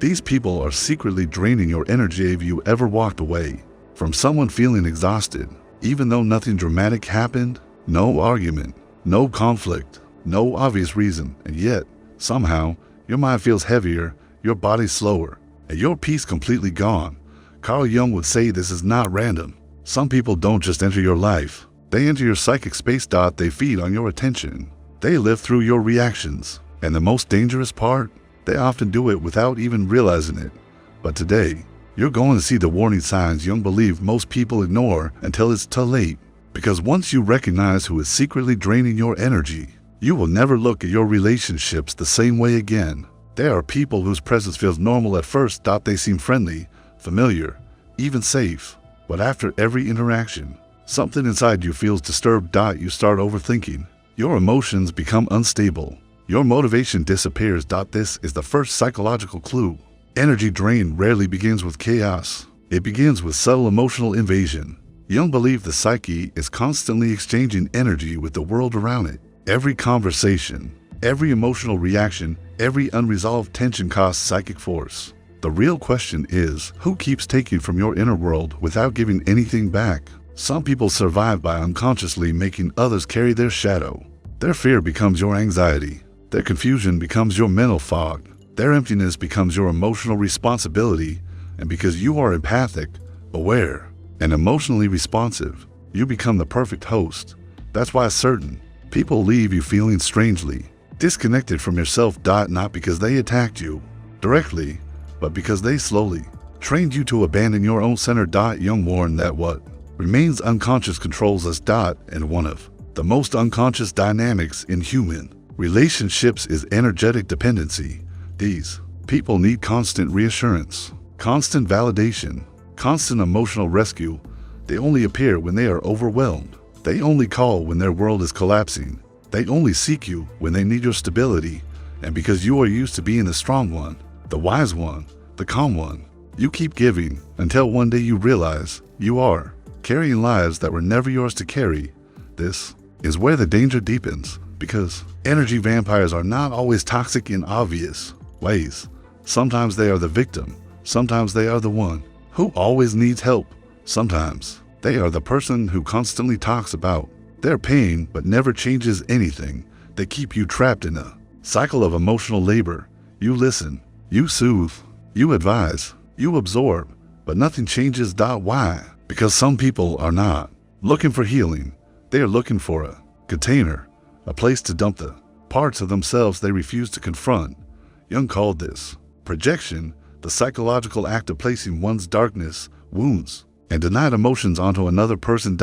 These people are secretly draining your energy if you ever walked away from someone feeling exhausted, even though nothing dramatic happened, no argument, no conflict, no obvious reason, and yet, somehow, your mind feels heavier, your body slower, and your peace completely gone. Carl Jung would say this is not random. Some people don't just enter your life. They enter your psychic space. They feed on your attention. They live through your reactions. And the most dangerous part, they often do it without even realizing it. But today, you're going to see the warning signs Jung believed most people ignore until it's too late. Because once you recognize who is secretly draining your energy, you will never look at your relationships the same way again. There are people whose presence feels normal at first. They seem friendly, familiar, even safe. But after every interaction, something inside you feels disturbed. You start overthinking. Your emotions become unstable. Your motivation disappears. This is the first psychological clue. Energy drain rarely begins with chaos. It begins with subtle emotional invasion. Jung believed the psyche is constantly exchanging energy with the world around it. Every conversation, every emotional reaction, every unresolved tension costs psychic force. The real question is, who keeps taking from your inner world without giving anything back? Some people survive by unconsciously making others carry their shadow. Their fear becomes your anxiety. Their confusion becomes your mental fog. Their emptiness becomes your emotional responsibility. And because you are empathic, aware, and emotionally responsive, you become the perfect host. That's why certain people leave you feeling strangely disconnected from yourself. Not because they attacked you directly, but because they slowly trained you to abandon your own center. Jung warned that what remains unconscious controls us. And one of the most unconscious dynamics in human relationships is energetic dependency. These people need constant reassurance, constant validation, constant emotional rescue. They only appear when they are overwhelmed. They only call when their world is collapsing. They only seek you when they need your stability. And because you are used to being the strong one, the wise one, the calm one, you keep giving until one day you realize you are carrying lives that were never yours to carry. This is where the danger deepens, because energy vampires are not always toxic in obvious ways. Sometimes they are the victim. Sometimes they are the one who always needs help. Sometimes they are the person who constantly talks about their pain but never changes anything. They keep you trapped in a cycle of emotional labor. You listen, you soothe, you advise, you absorb, but nothing changes. Why? Because some people are not looking for healing. They are looking for a container, a place to dump the parts of themselves they refuse to confront. Jung called this projection, the psychological act of placing one's darkness, wounds, and denied emotions onto another person.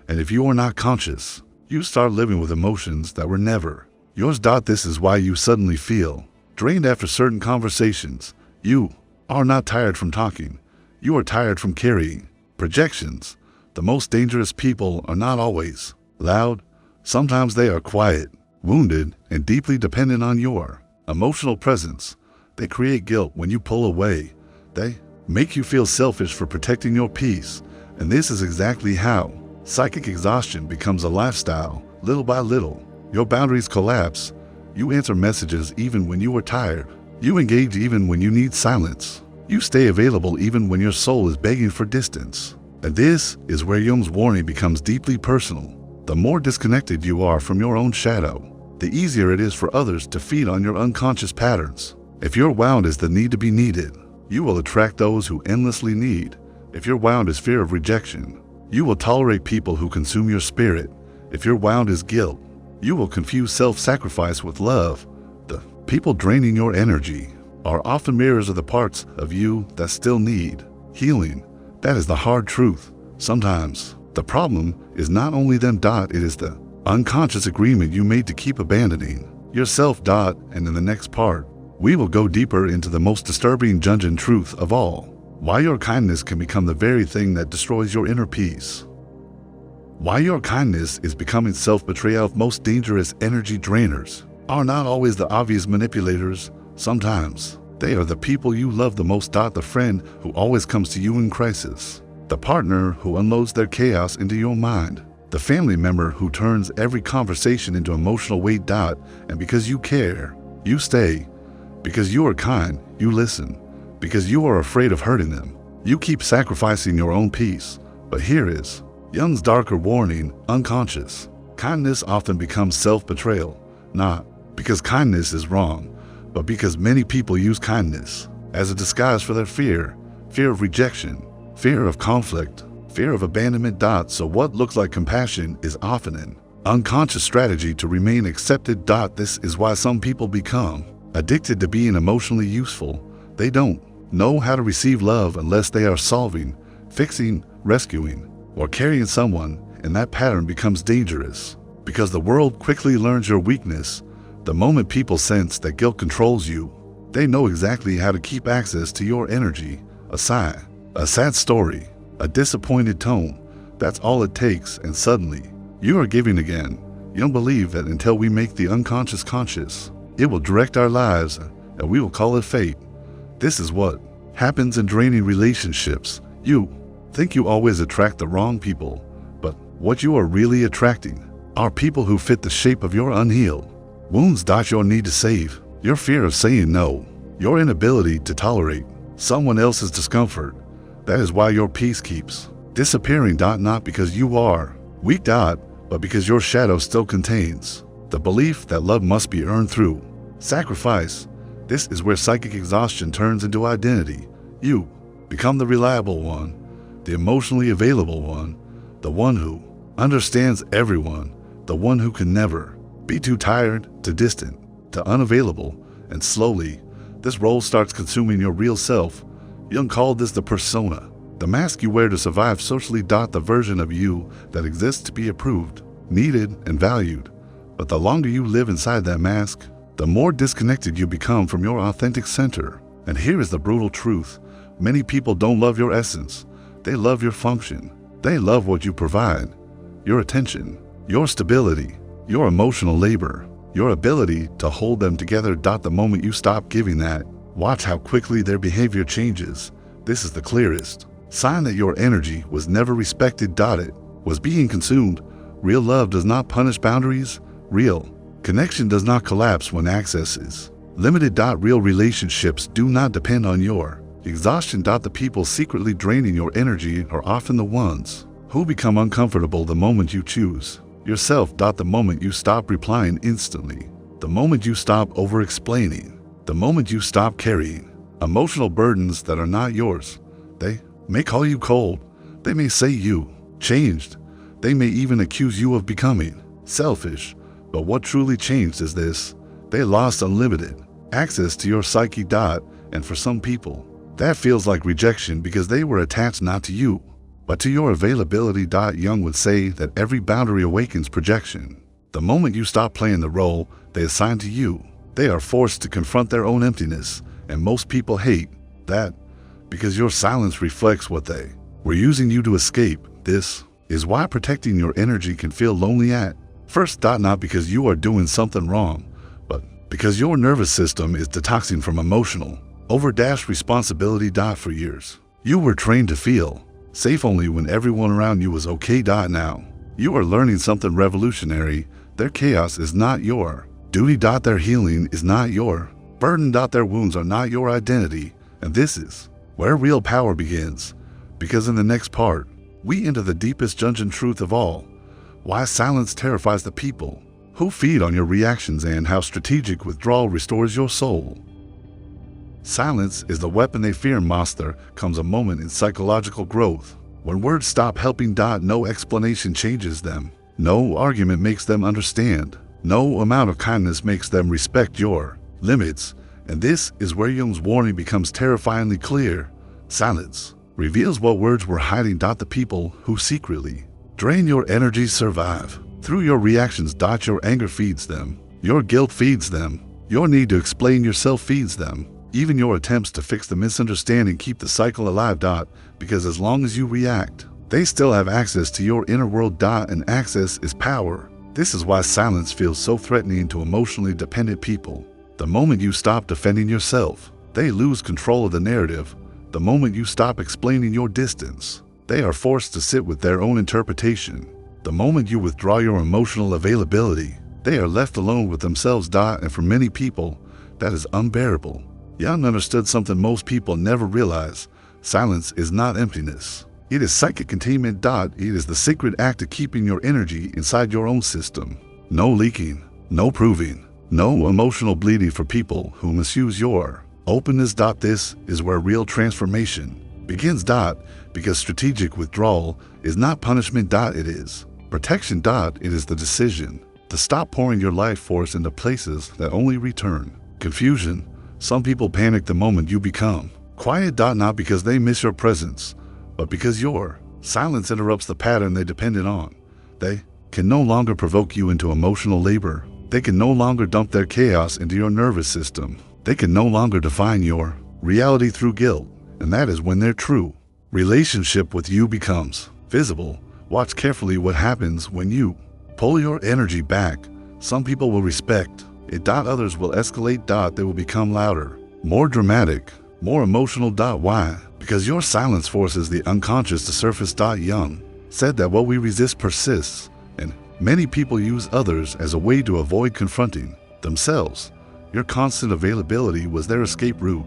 And if you are not conscious, you start living with emotions that were never yours. This is why you suddenly feel drained after certain conversations. You are not tired from talking. You are tired from carrying projections. The most dangerous people are not always loud. Sometimes they are quiet, wounded, and deeply dependent on your emotional presence. They create guilt when you pull away. They make you feel selfish for protecting your peace. And this is exactly how psychic exhaustion becomes a lifestyle. Little by little, your boundaries collapse. You answer messages even when you are tired. You engage even when you need silence. You stay available even when your soul is begging for distance. And this is where Jung's warning becomes deeply personal. The more disconnected you are from your own shadow, the easier it is for others to feed on your unconscious patterns. If your wound is the need to be needed, you will attract those who endlessly need. If your wound is fear of rejection, you will tolerate people who consume your spirit. If your wound is guilt, you will confuse self-sacrifice with love. The people draining your energy are often mirrors of the parts of you that still need healing. That is the hard truth. Sometimes the problem is not only them. It is the unconscious agreement you made to keep abandoning yourself. And in the next part, we will go deeper into the most disturbing dungeon truth of all: why your kindness can become the very thing that destroys your inner peace. Why your kindness is becoming self-betrayal. Most dangerous energy drainers are not always the obvious manipulators. Sometimes they are the people you love the most. The friend who always comes to you in crisis. The partner who unloads their chaos into your mind. The family member who turns every conversation into emotional weight. And because you care, you stay. Because you are kind, you listen. because you are afraid of hurting them. You keep sacrificing your own peace. But here is Jung's darker warning, unconscious. Kindness often becomes self-betrayal, not because kindness is wrong, but because many people use kindness as a disguise for their fear of rejection, fear of conflict, fear of abandonment. So what looks like compassion is often an unconscious strategy to remain accepted. This is why some people become addicted to being emotionally useful. They don't know how to receive love unless they are solving, fixing, rescuing, or carrying someone, and that pattern becomes dangerous because the world quickly learns your weakness. The moment people sense that guilt controls you, they know exactly how to keep access to your energy. A sigh, a sad story, a disappointed tone, that's all it takes, and suddenly, you are giving again. Jung believed that until we make the unconscious conscious, it will direct our lives, and we will call it fate. This is what happens in draining relationships. You think you always attract the wrong people, but what you are really attracting are people who fit the shape of your unhealed wounds. Your need to save, your fear of saying no, your inability to tolerate someone else's discomfort. That is why your peace keeps disappearing. Not because you are weak, but because your shadow still contains the belief that love must be earned through sacrifice. This is where psychic exhaustion turns into identity. You become the reliable one, the emotionally available one, the one who understands everyone, the one who can never be too tired, too distant, too unavailable, and slowly, this role starts consuming your real self. Jung called this the persona, the mask you wear to survive socially. The version of you that exists to be approved, needed, and valued. But the longer you live inside that mask, the more disconnected you become from your authentic center. And here is the brutal truth. Many people don't love your essence. They love your function. They love what you provide. Your attention, your stability, your emotional labor, your ability to hold them together. The moment you stop giving that, watch how quickly their behavior changes. This is the clearest sign that your energy was never respected. It was being consumed. Real love does not punish boundaries. Real connection does not collapse when access is limited. Real relationships do not depend on your exhaustion. The people secretly draining your energy are often the ones who become uncomfortable the moment you choose yourself. The moment you stop replying instantly, the moment you stop over-explaining, the moment you stop carrying emotional burdens that are not yours. They may call you cold, they may say you changed, they may even accuse you of becoming selfish. But what truly changed is this: they lost unlimited access to your psyche. And for some people, that feels like rejection because they were attached not to you, but to your availability. Jung would say that every boundary awakens projection. The moment you stop playing the role they assign to you, they are forced to confront their own emptiness, and most people hate that because your silence reflects what they were using you to escape. This is why protecting your energy can feel lonely at first. Not because you are doing something wrong, but because your nervous system is detoxing from emotional responsibility. For years, you were trained to feel safe only when everyone around you was okay. Now, you are learning something revolutionary. Their chaos is not your duty. Their healing is not your burden. Their wounds are not your identity. And this is where real power begins. Because in the next part, we enter the deepest dungeon truth of all: why silence terrifies the people who feed on your reactions, and how strategic withdrawal restores your soul. Silence is the weapon they fear. There comes a moment in psychological growth when words stop helping. No explanation changes them. No argument makes them understand. No amount of kindness makes them respect your limits. And this is where Jung's warning becomes terrifyingly clear. Silence reveals what words were hiding. The people who secretly drain your energy survive through your reactions. Your anger feeds them. Your guilt feeds them. Your need to explain yourself feeds them. Even your attempts to fix the misunderstanding keep the cycle alive. Because as long as you react, they still have access to your inner world. And access is power. This is why silence feels so threatening to emotionally dependent people. The moment you stop defending yourself, they lose control of the narrative. The moment you stop explaining your distance, they are forced to sit with their own interpretation. The moment you withdraw your emotional availability, they are left alone with themselves. And for many people, that is unbearable. Jung understood something most people never realize. Silence is not emptiness. It is psychic containment. It is the secret act of keeping your energy inside your own system. No leaking, no proving, no emotional bleeding for people who misuse your openness. This is where real transformation begins. Because strategic withdrawal is not punishment. It is protection. It is the decision to stop pouring your life force into places that only return confusion. Some people panic the moment you become quiet. Not because they miss your presence, but because your silence interrupts the pattern they depended on. They can no longer provoke you into emotional labor. They can no longer dump their chaos into your nervous system. They can no longer define your reality through guilt. And that is when their true relationship with you becomes visible. Watch carefully what happens when you pull your energy back. Some people will respect it. Others will escalate. They will become louder, more dramatic, more emotional. Why? Because your silence forces the unconscious to surface. Jung said that what we resist persists, and many people use others as a way to avoid confronting themselves. Your constant availability was their escape route.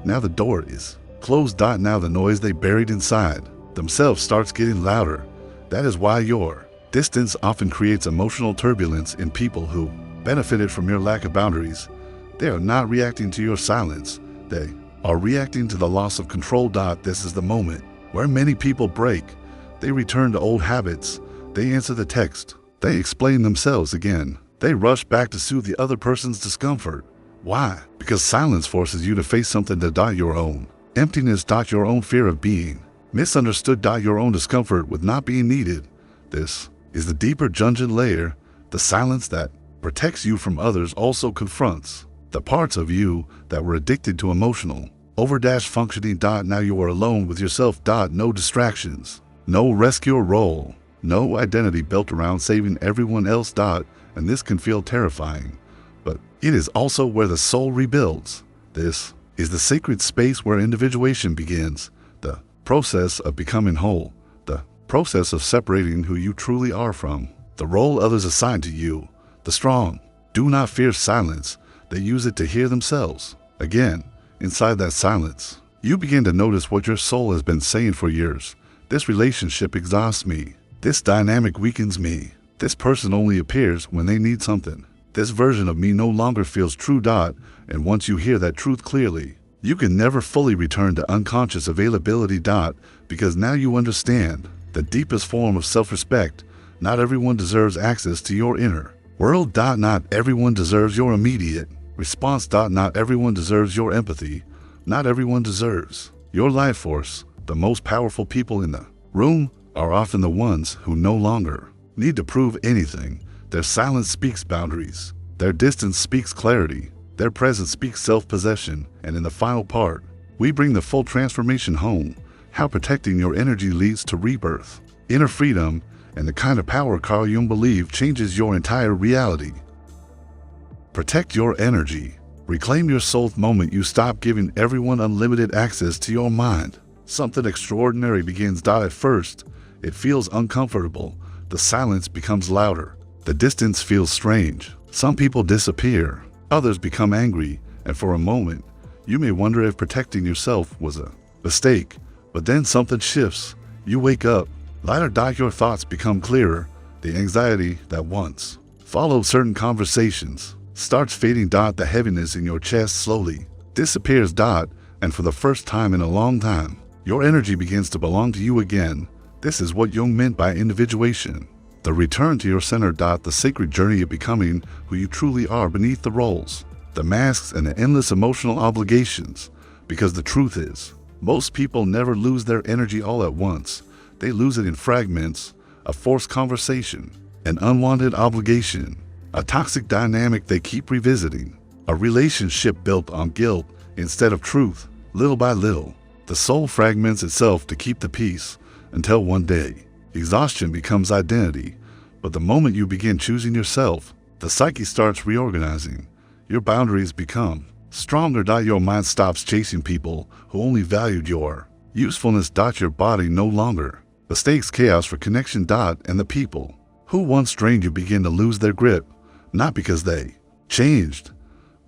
Now the door is closed. Now the noise they buried inside themselves starts getting louder. That is why your distance often creates emotional turbulence in people who benefited from your lack of boundaries. They are not reacting to your silence. They are reacting to the loss of control. This is the moment where many people break. They return to old habits. They answer the text. They explain themselves again. They rush back to soothe the other person's discomfort. Why? Because silence forces you to face something your own emptiness. Your own fear of being misunderstood. Your own discomfort with not being needed. This is the deeper dungeon layer. The silence that protects you from others also confronts the parts of you that were addicted to emotional functioning. Now you are alone with yourself. No distractions, no rescuer role, no identity built around saving everyone else. And this can feel terrifying, but it is also where the soul rebuilds. This is the sacred space where individuation begins, the process of becoming whole, the process of separating who you truly are from the role others assign to you. The strong do not fear silence. They use it to hear themselves. Again, inside that silence, you begin to notice what your soul has been saying for years. This relationship exhausts me. This dynamic weakens me. This person only appears when they need something. This version of me no longer feels true. And once you hear that truth clearly, you can never fully return to unconscious availability. Because now you understand the deepest form of self-respect. Not everyone deserves access to your inner world. Not everyone deserves your immediate response. Not everyone deserves your empathy. Not everyone deserves your life force. The most powerful people in the room are often the ones who no longer need to prove anything. Their silence speaks boundaries. Their distance speaks clarity. Their presence speaks self-possession. And in the final part, we bring the full transformation home. How protecting your energy leads to rebirth, inner freedom, and the kind of power Carl Jung believed changes your entire reality. Protect your energy. Reclaim your soul the moment you stop giving everyone unlimited access to your mind. Something extraordinary begins. At first, it feels uncomfortable. The silence becomes louder. The distance feels strange. Some people disappear. Others become angry. And for a moment, you may wonder if protecting yourself was a mistake. But then something shifts. You wake up. Lighter. Your thoughts become clearer. The anxiety that once followed certain conversations starts fading. The heaviness in your chest slowly disappears. And for the first time in a long time, your energy begins to belong to you again. This is what Jung meant by individuation. The return to your center. The sacred journey of becoming who you truly are beneath the roles, the masks, and the endless emotional obligations. Because the truth is, most people never lose their energy all at once. They lose it in fragments, a forced conversation, an unwanted obligation, a toxic dynamic they keep revisiting, a relationship built on guilt instead of truth. Little by little, the soul fragments itself to keep the peace until one day, exhaustion becomes identity. But the moment you begin choosing yourself, the psyche starts reorganizing. Your boundaries become stronger. Your mind stops chasing people who only valued your usefulness. Your body no longer mistakes chaos for connection. And the people who once drained you begin to lose their grip, not because they changed,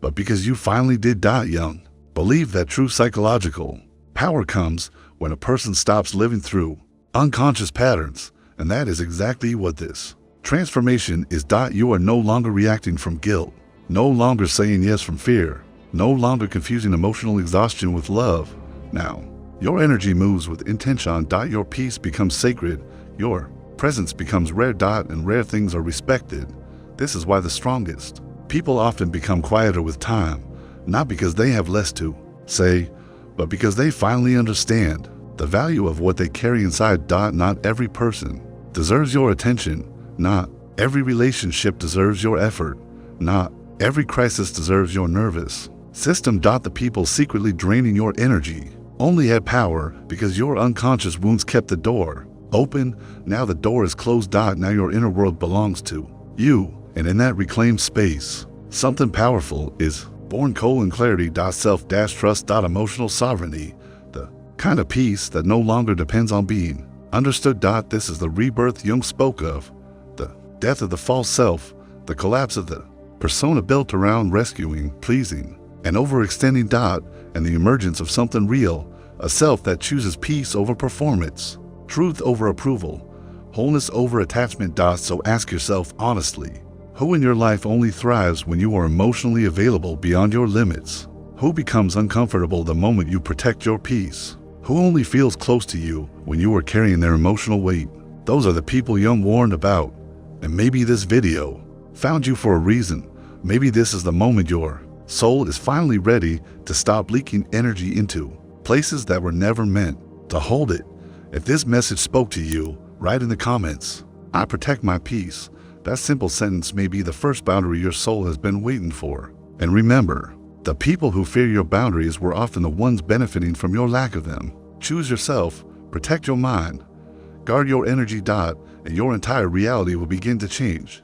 but because you finally did. Jung Believe that true psychological power comes when a person stops living through unconscious patterns, and that is exactly what this transformation is. You are no longer reacting from guilt, no longer saying yes from fear, no longer confusing emotional exhaustion with love. Now, your energy moves with intention. Your peace becomes sacred, your presence becomes rare. And rare things are respected. This is why the strongest people often become quieter with time, not because they have less to say, but because they finally understand the value of what they carry inside. Not every person deserves your attention. Not every relationship deserves your effort. Not every crisis deserves your nervous system. The people secretly draining your energy only had power because your unconscious wounds kept the door open. Now the door is closed. Now your inner world belongs to you, and in that reclaimed space, something powerful is born. Clarity. Self-trust. Emotional sovereignty. The kind of peace that no longer depends on being understood. This is the rebirth Jung spoke of, the death of the false self, the collapse of the persona built around rescuing, pleasing, and overextending. And the emergence of something real, a self that chooses peace over performance, truth over approval, wholeness over attachment. So ask yourself honestly, who in your life only thrives when you are emotionally available beyond your limits? Who becomes uncomfortable the moment you protect your peace? Who only feels close to you when you are carrying their emotional weight? Those are the people Jung warned about. And maybe this video found you for a reason. Maybe this is the moment your soul is finally ready to stop leaking energy into places that were never meant to hold it. If this message spoke to you, write in the comments, "I protect my peace." That simple sentence may be the first boundary your soul has been waiting for. And remember, the people who fear your boundaries were often the ones benefiting from your lack of them. Choose yourself, protect your mind, guard your energy. And your entire reality will begin to change.